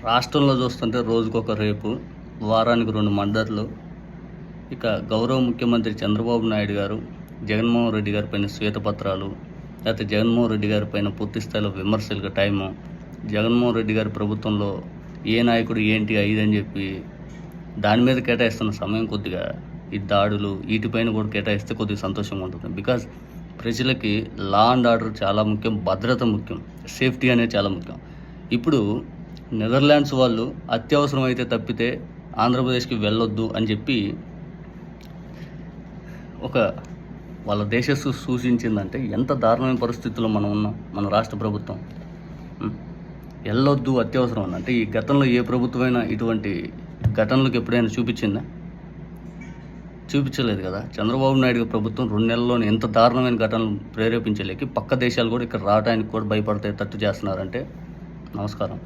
రాష్ట్రంలో చూస్తుంటే రోజుకొక రేపు, వారానికి 2 మర్డర్లు. ఇక గౌరవ ముఖ్యమంత్రి చంద్రబాబు నాయుడు గారు, జగన్మోహన్ రెడ్డి గారి పైన శ్వేతపత్రాలు, లేకపోతే జగన్మోహన్ రెడ్డి గారి పైన పూర్తి స్థాయిలో విమర్శలకు టైము, జగన్మోహన్ రెడ్డి గారి ప్రభుత్వంలో ఏ నాయకుడు ఏంటి అని చెప్పి దాని మీద కేటాయిస్తున్న సమయం కొద్దిగా ఈ దాడులు వీటిపైన కూడా కేటాయిస్తే కొద్దిగా సంతోషంగా ఉంటుంది. బికాజ్ ప్రజలకి లా అండ్ ఆర్డర్ చాలా ముఖ్యం, భద్రత ముఖ్యం, సేఫ్టీ అనేది చాలా ముఖ్యం. ఇప్పుడు నెదర్లాండ్స్ వాళ్ళు అత్యవసరం అయితే తప్పితే ఆంధ్రప్రదేశ్కి వెళ్ళొద్దు అని చెప్పి ఒక వాళ్ళ దేశ సూచించిందంటే ఎంత దారుణమైన పరిస్థితుల్లో మనం ఉన్నాం. మన రాష్ట్ర ప్రభుత్వం వెళ్ళొద్దు అత్యవసరం అని అంటే ఈ గతంలో ఏ ప్రభుత్వమైనా ఇటువంటి ఘటనలకు ఎప్పుడైనా చూపించిందా? చూపించలేదు కదా. చంద్రబాబు నాయుడు ప్రభుత్వం 2 నెలల్లోనే ఎంత దారుణమైన ఘటనలు ప్రేరేపించలేక పక్క దేశాలు కూడా ఇక్కడ రావడానికి కూడా భయపడతాయి, తట్టు చేస్తున్నారంటే నమస్కారం.